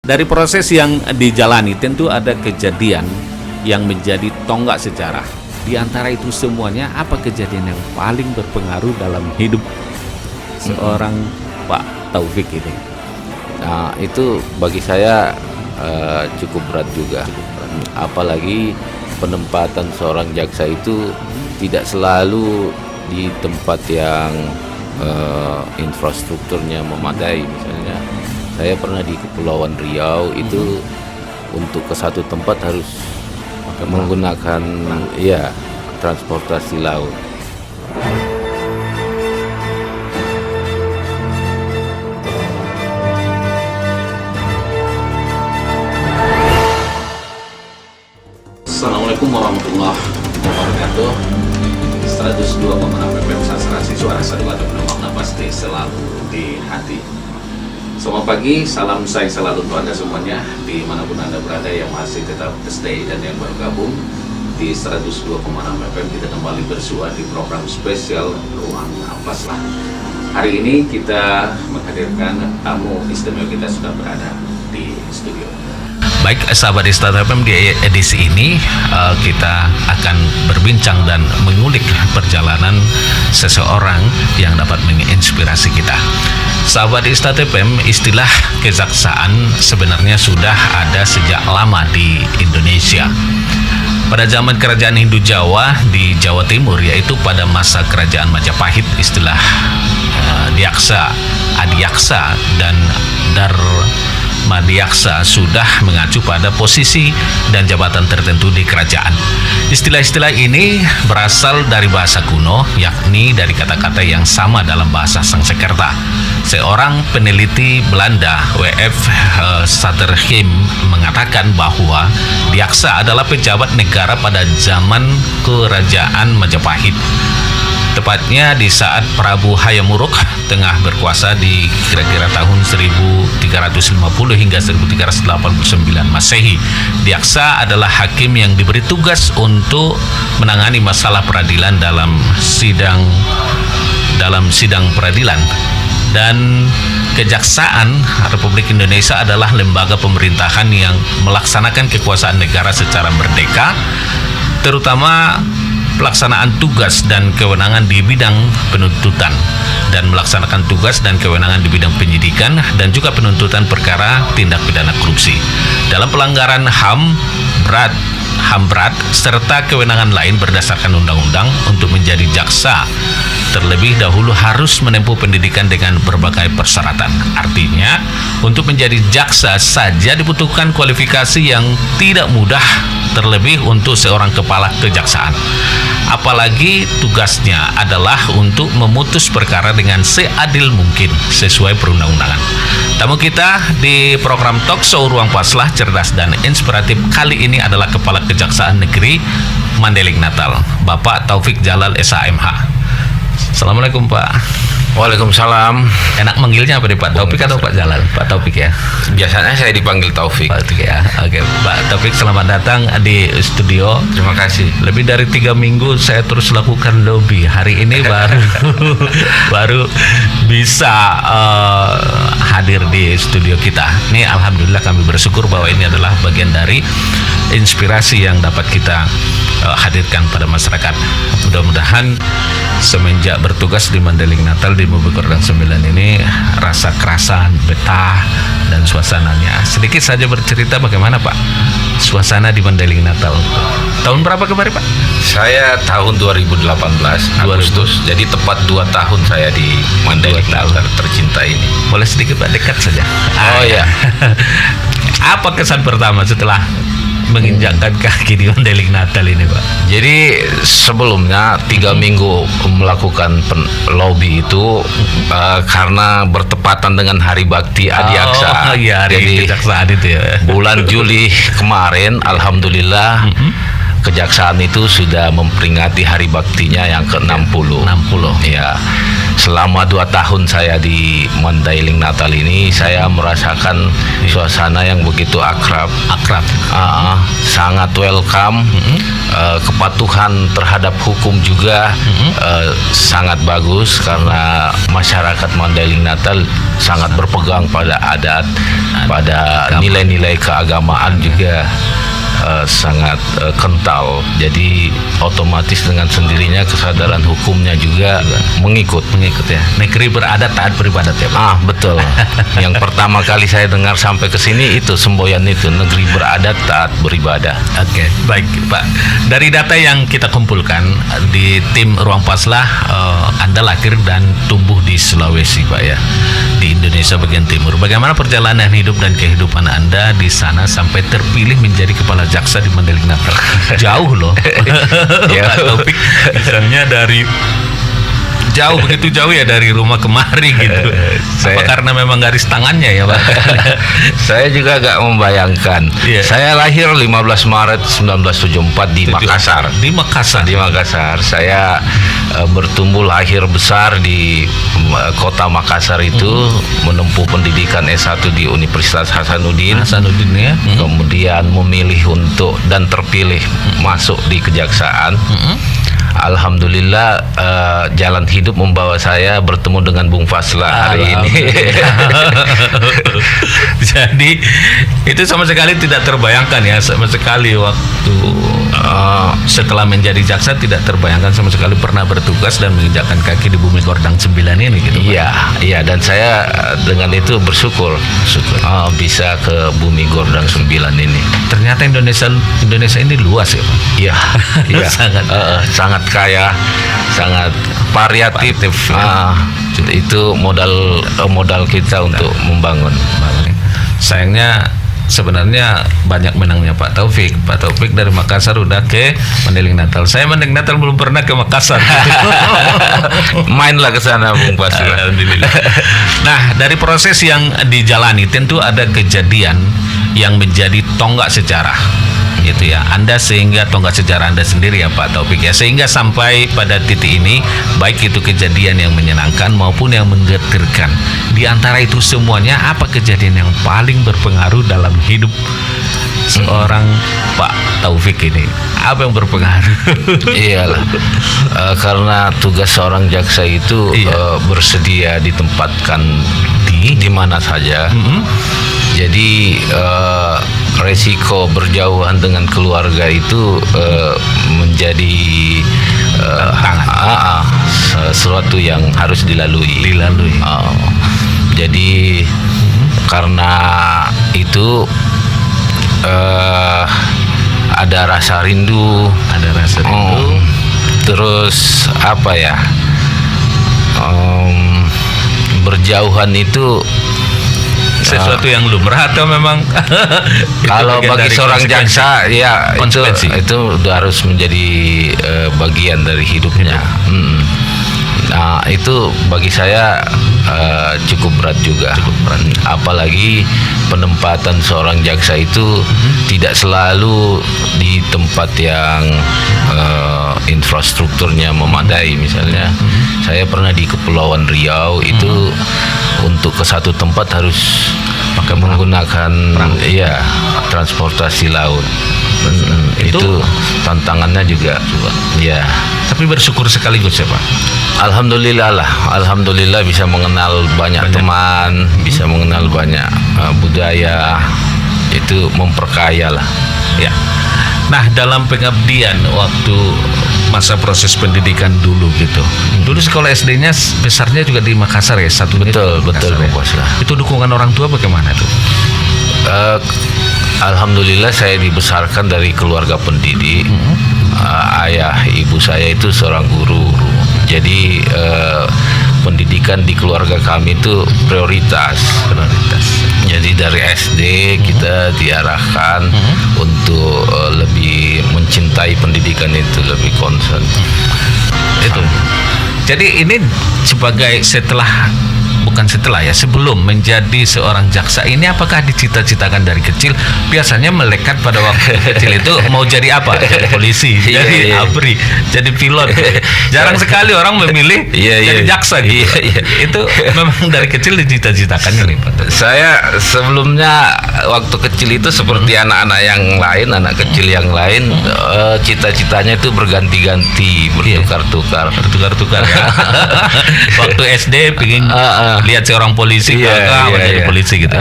Dari proses yang dijalani tentu ada kejadian yang menjadi tonggak sejarah. Di antara itu semuanya, apa kejadian yang paling berpengaruh dalam hidup seorang Pak Taufik ini? Nah, itu bagi saya cukup berat juga. Apalagi penempatan seorang jaksa itu tidak selalu di tempat yang infrastrukturnya memadai. Misalnya saya pernah di Kepulauan Riau itu untuk ke satu tempat harus menggunakan transportasi laut. Assalamualaikum warahmatullahi wabarakatuh. 102,6 FM Sastrasi, suara satu atau penumpang pasti selalu di hati. Selamat pagi, salam saya selalu untuk Anda semuanya dimanapun Anda berada yang masih tetap stay dan yang baru gabung di 102,6 FM. Kita kembali bersua di program spesial Ruang Nafaslah. Hari ini kita menghadirkan tamu istimewa, kita sudah berada di studio. Baik, sahabat Istana FM, di edisi ini kita akan berbincang dan mengulik perjalanan seseorang yang dapat menginspirasi kita. Sahabat Istana FM, istilah kejaksaan sebenarnya sudah ada sejak lama di Indonesia. Pada zaman kerajaan Hindu Jawa di Jawa Timur, yaitu pada masa kerajaan Majapahit, istilah diaksa, adiaksa, dan Madiyaksa sudah mengacu pada posisi dan jabatan tertentu di kerajaan. Istilah-istilah ini berasal dari bahasa kuno, yakni dari kata-kata yang sama dalam bahasa Sanskerta. Seorang peneliti Belanda, W.F. Saterheim, mengatakan bahwa diaksa adalah pejabat negara pada zaman kerajaan Majapahit. Tepatnya di saat Prabu Hayamuruk tengah berkuasa di kira-kira tahun 1350 hingga 1389 Masehi. Diaksa adalah hakim yang diberi tugas untuk menangani masalah peradilan dalam sidang peradilan. Dan Kejaksaan Republik Indonesia adalah lembaga pemerintahan yang melaksanakan kekuasaan negara secara merdeka, terutama pelaksanaan tugas dan kewenangan di bidang penuntutan, dan melaksanakan tugas dan kewenangan di bidang penyidikan dan juga penuntutan perkara tindak pidana korupsi. Dalam pelanggaran HAM berat serta kewenangan lain berdasarkan undang-undang. Untuk menjadi jaksa terlebih dahulu harus menempuh pendidikan dengan berbagai persyaratan. Artinya, untuk menjadi jaksa saja dibutuhkan kualifikasi yang tidak mudah, terlebih untuk seorang kepala kejaksaan. Apalagi tugasnya adalah untuk memutus perkara dengan seadil mungkin sesuai perundang-undangan. Tamu kita di program Talk Show Ruang Paslah Cerdas dan Inspiratif kali ini adalah Kepala Kejaksaan Negeri Mandailing Natal, Bapak Taufik Jalal SHMH. Assalamualaikum Pak. Waalaikumsalam. Enak manggilnya apa nih, Pak Taufik atau Pak Jalal? Pak Taufik ya. Biasanya saya dipanggil Taufik. Pak Taufik ya. Oke, Pak Taufik, selamat datang di studio. Terima kasih. Lebih dari 3 minggu saya terus lakukan lobby. Hari ini baru bisa hadir di studio kita. Ini alhamdulillah kami bersyukur bahwa ini adalah bagian dari inspirasi yang dapat kita hadirkan pada masyarakat. Mudah-mudahan semenjak bertugas di Mandailing Natal di Mobil Kordang 9 ini, rasa kerasan, betah, dan suasananya. Sedikit saja bercerita bagaimana Pak suasana di Mandailing Natal. Tahun berapa kemarin Pak? Saya tahun 2018 Agustus. Jadi tepat 2 tahun saya di Mandailing Natal tercinta ini. Boleh sedikit Pak, dekat saja. Oh ya. Apa kesan pertama setelah menginjakkan kaki di Mandailing Natal ini Pak? Jadi sebelumnya 3 minggu melakukan lobby itu karena bertepatan dengan Hari Bakti Adiaksa. Iya, Hari Kejaksaan itu ya. Bulan Juli kemarin, alhamdulillah Kejaksaan itu sudah memperingati Hari Baktinya yang ke-60. 60. Ya. selama 2 tahun saya di Mandailing Natal ini, saya merasakan suasana yang begitu akrab. Sangat welcome. Kepatuhan terhadap hukum juga sangat bagus, karena masyarakat Mandailing Natal sangat berpegang pada adat, pada nilai-nilai keagamaan juga sangat kental. Jadi otomatis dengan sendirinya kesadaran hukumnya juga mengikut ya. Negeri beradat taat beribadat ya Pak. Betul. Yang pertama kali saya dengar sampai ke sini itu semboyan itu, negeri beradat taat beribadah. Oke, baik Pak. Dari data yang kita kumpulkan di tim Ruang Paslah, Anda lahir dan tumbuh di Sulawesi Pak ya, di Indonesia bagian timur. Bagaimana perjalanan hidup dan kehidupan Anda di sana sampai terpilih menjadi kepala jaksa di Mandailing Natal? Jauh loh. Pak Taufik, misalnya dari jauh, begitu jauh ya dari rumah kemari gitu. Apa karena memang garis tangannya ya Pak? Saya juga agak membayangkan. Saya lahir 15 Maret 1974 di Makassar. Di Makassar. Saya bertumbuh lahir besar di kota Makassar itu, menempuh pendidikan S1 di Universitas Hasanuddin ya. Kemudian memilih untuk dan terpilih masuk di kejaksaan. Alhamdulillah, jalan hidup membawa saya bertemu dengan Bung Paslah hari ini. Jadi itu sama sekali tidak terbayangkan ya, sama sekali waktu setelah menjadi jaksa tidak terbayangkan sama sekali pernah bertugas dan menginjakkan kaki di Bumi Gordang 9 ini gitu. Iya, dan saya dengan itu bersyukur bisa ke Bumi Gordang 9 ini. Ternyata Indonesia ini luas ya Pak. Iya. sangat kaya, sangat variatif. Itu modal kita untuk membangun. Sayangnya sebenarnya banyak menangnya Pak Taufik. Pak Taufik dari Makassar udah ke Mandailing Natal. Saya Mandailing Natal belum pernah ke Makassar. Mainlah ke sana Bung Paslah. Alhamdulillah. Nah, dari proses yang dijalani tentu ada kejadian yang menjadi tonggak sejarah gitu ya. Anda sehingga tonggak sejarah Anda sendiri ya Pak Taufik ya, sehingga sampai pada titik ini, baik itu kejadian yang menyenangkan maupun yang menggetirkan. Di antara itu semuanya, apa kejadian yang paling berpengaruh dalam hidup seorang Pak Taufik ini? Apa yang berpengaruh? Iyalah, karena tugas seorang jaksa itu bersedia ditempatkan di mana saja. Jadi resiko berjauhan dengan keluarga itu menjadi sesuatu yang harus dilalui. Jadi karena itu ada rasa rindu, terus apa ya, berjauhan itu sesuatu yang lumrah atau memang kalau bagi seorang jaksa ya itu harus menjadi bagian dari hidupnya. Nah, itu bagi saya cukup berat juga. Apalagi penempatan seorang jaksa itu tidak selalu di tempat yang infrastrukturnya memadai. Misalnya saya pernah di Kepulauan Riau itu untuk ke satu tempat harus menggunakan transportasi laut. Itu tantangannya juga ya. Tapi bersyukur sekaligus ya Pak. Alhamdulillah bisa mengenal banyak teman, bisa mengenal banyak budaya, itu memperkaya lah. Ya. Nah, dalam pengabdian waktu masa proses pendidikan dulu gitu. Dulu sekolah SD-nya besarnya juga di Makassar ya, betul ya. Itu dukungan orang tua bagaimana tuh? Alhamdulillah saya dibesarkan dari keluarga pendidik. Ayah ibu saya itu seorang guru. Jadi pendidikan di keluarga kami itu prioritas. Jadi dari SD kita diarahkan untuk lebih mencintai pendidikan itu, lebih concern. Itu. Jadi ini sebagai setelah bukan setelah ya, sebelum menjadi seorang jaksa ini, apakah dicita-citakan dari kecil? Biasanya melekat pada waktu kecil itu mau jadi apa? Jadi polisi, jadi ABRI, jadi pilot. Jarang sekali orang memilih jadi jaksa gitu. Itu memang dari kecil dicita-citakannya nih Pak. Saya sebelumnya waktu kecil itu seperti anak-anak yang lain, anak kecil yang lain, cita-citanya itu berganti-ganti, bertukar-tukar ya. Waktu SD pengen lihat seorang polisi, maka menjadi polisi gitu.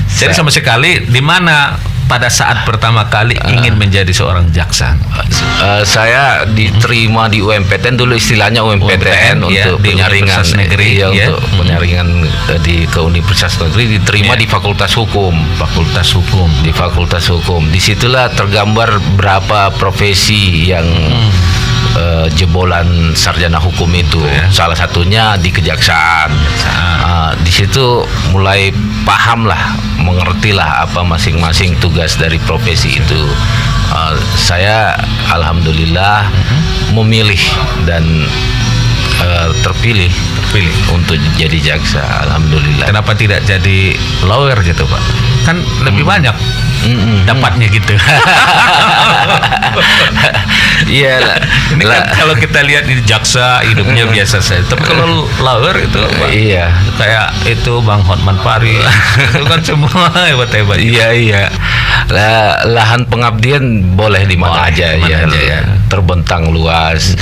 Jadi sama sekali di mana pada saat pertama kali ingin menjadi seorang jaksa? Saya diterima di UMPTN, dulu istilahnya UMPTN untuk penyaringan negeri, untuk penyaringan ke Universitas Negeri, diterima di Fakultas Hukum. Di Fakultas Hukum. Disitulah tergambar berapa profesi yang jebolan sarjana hukum itu. Salah satunya di kejaksaan. Di situ mulai mengertilah apa masing-masing tugas dari profesi itu. Saya alhamdulillah memilih dan terpilih untuk jadi jaksa, alhamdulillah. Kenapa tidak jadi lawyer gitu Pak? Kan lebih banyak dapatnya gitu. Iya lah. Ini kan kalau kita lihat di jaksa hidupnya biasa saja. Tapi kalau lawyer itu Pak, kayak itu Bang Hotman Paris itu kan semua hebat-hebat. Iya. Lahan pengabdian boleh di mana aja ya. Terbentang luas.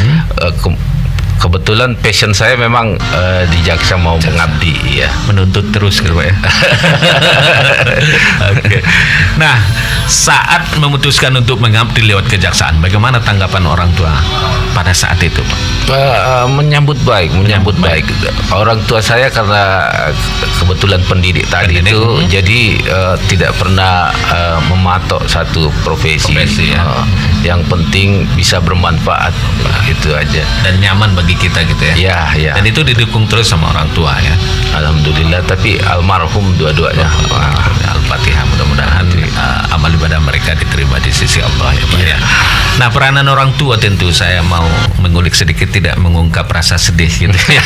Kebetulan passion saya memang di jaksa mau mengabdi ya. Menuntut terus gitu Pak ya. Oke. Nah, saat memutuskan untuk mengabdi lewat kejaksaan, bagaimana tanggapan orang tua pada saat itu Pak? Menyambut baik. Orang tua saya karena kebetulan pendidik tadi itu, jadi tidak pernah mematok satu profesi ya. Yang penting bisa bermanfaat, itu aja. Dan nyaman bagi kita gitu ya. Ya. Dan itu didukung terus sama orang tua ya. Alhamdulillah, tapi almarhum dua-duanya. Al-Fatihah, mudah-mudahan amal ibadah mereka diterima di sisi Allah ya Pak ya. Nah, peranan orang tua tentu saya mau mengulik sedikit, tidak mengungkap rasa sedih gitu ya.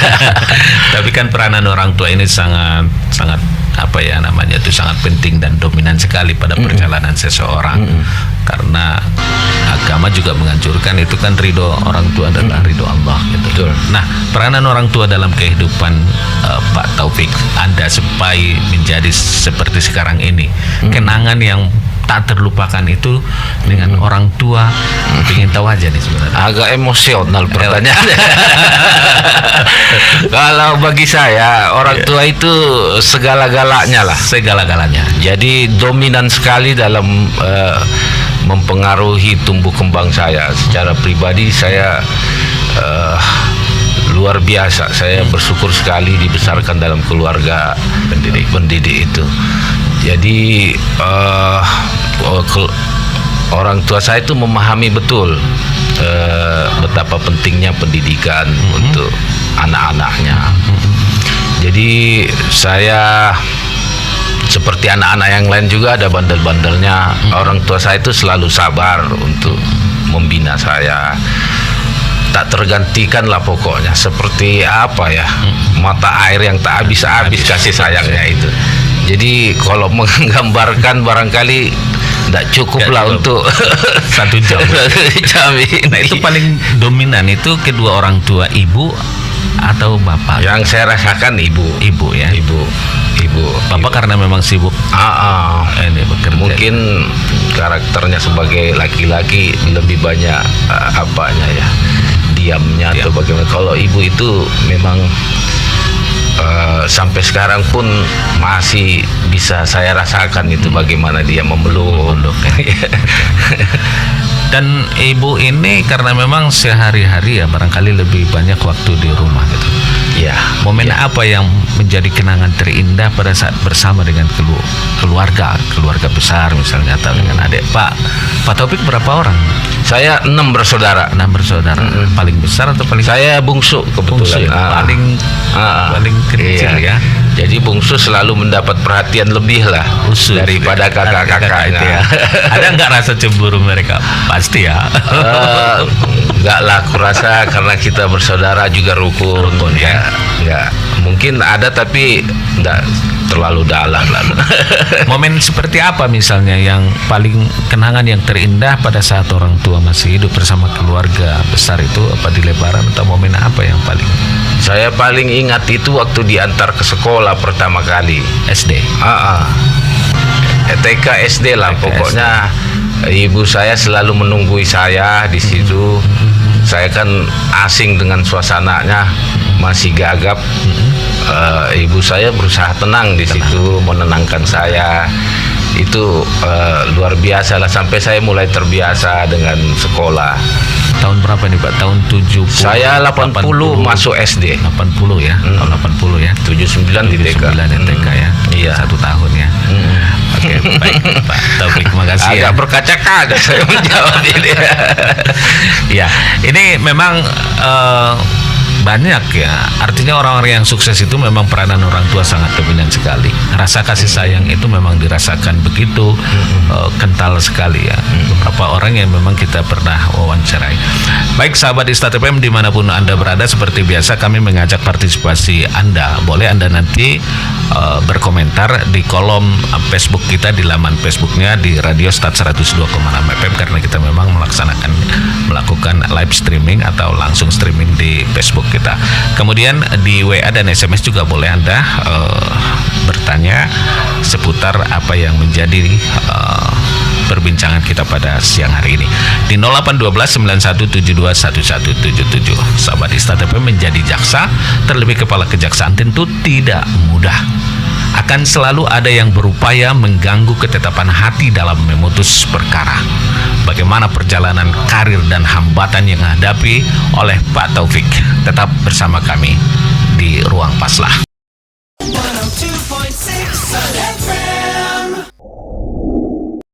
Tapi kan peranan orang tua ini sangat sangat penting dan dominan sekali pada perjalanan seseorang. Karena agama juga menganjurkan itu kan ridho orang tua adalah ridho Allah gitu. Nah, peranan orang tua dalam kehidupan Pak Taufik Anda supaya menjadi seperti sekarang ini, kenangan yang tak terlupakan itu dengan orang tua, ingin tahu aja nih sebenarnya. Agak emosional pertanyaannya. Kalau bagi saya orang tua itu segala-galanya lah. Jadi dominan sekali dalam mempengaruhi tumbuh kembang saya. Secara pribadi saya luar biasa. Saya bersyukur sekali dibesarkan dalam keluarga pendidik itu. Jadi orang tua saya itu memahami betul betapa pentingnya pendidikan untuk anak-anaknya. Jadi saya seperti anak-anak yang lain juga ada bandel-bandelnya. Orang tua saya itu selalu sabar untuk membina saya. Tak tergantikan lah pokoknya. Seperti apa ya, mata air yang tak habis-habis kasih sayangnya itu. Jadi kalau menggambarkan barangkali tidak cukup lah untuk 1 jam. Nah, itu paling dominan itu kedua orang tua, ibu atau bapak? Yang saya rasakan ibu ya. Ibu. Bapak karena memang sibuk. Ini bekerja. Mungkin karakternya sebagai laki-laki lebih banyak diamnya atau bagaimana. Kalau ibu itu memang sampai sekarang pun masih bisa saya rasakan itu bagaimana dia memeluk. Dan ibu ini karena memang sehari-hari ya barangkali lebih banyak waktu di rumah gitu. Ya. Momen apa yang menjadi kenangan terindah pada saat bersama dengan keluarga besar misalnya, atau dengan adik Pak Taufik berapa orang? Saya 6 bersaudara. Paling besar atau paling? Saya bungsu kebetulan. Paling kecil ya. Jadi bungsu selalu mendapat perhatian lebih lah daripada kakak-kakaknya. Ya. Ada nggak rasa cemburu mereka? Pasti ya. Enggak lah, aku rasa karena kita bersaudara juga rukun ya. Enggak, mungkin ada tapi enggak terlalu dalam lah. Momen seperti apa misalnya yang paling kenangan yang terindah pada saat orang tua masih hidup bersama keluarga besar itu, apa di Lebaran atau momen apa yang paling? Saya paling ingat itu waktu diantar ke sekolah pertama kali. SD. TK SD lah, TK, pokoknya ibu saya selalu menunggui saya di situ. Saya kan asing dengan suasananya, masih gagap. Ibu saya berusaha tenang di situ, menenangkan saya. Itu luar biasa lah, sampai saya mulai terbiasa dengan sekolah. Tahun berapa nih Pak? Tahun 70. Saya 80 masuk SD. 80 ya. Tahun 80 ya. 79 di TK. 79 di TK ya. Iya. 1 tahun ya. Oke, baik Pak Taufik, terima kasih ya. Agak berkaca-kaca saya menjawab ini. Ya, ini memang banyak ya. Artinya orang-orang yang sukses itu memang peranan orang tua sangat dominan sekali. Rasa kasih sayang itu memang dirasakan begitu kental sekali ya. Beberapa orang yang memang kita pernah wawancarai. Baik sahabat Istat FM dimanapun Anda berada, seperti biasa kami mengajak partisipasi Anda. Boleh Anda nanti berkomentar di kolom Facebook kita, di laman Facebooknya di Radio Stat 102,6 FM, karena kita memang melakukan live streaming atau langsung streaming di Facebook kita. Kemudian di WA dan SMS juga boleh Anda bertanya seputar apa yang menjadi perbincangan kita pada siang hari ini di 081291721177. Sahabat Istat FM, menjadi jaksa, terlebih kepala kejaksaan, tentu tidak mudah. Akan selalu ada yang berupaya mengganggu ketetapan hati dalam memutus perkara. Bagaimana perjalanan karir dan hambatan yang dihadapi oleh Pak Taufik? Tetap bersama kami di Ruang Paslah. 102.6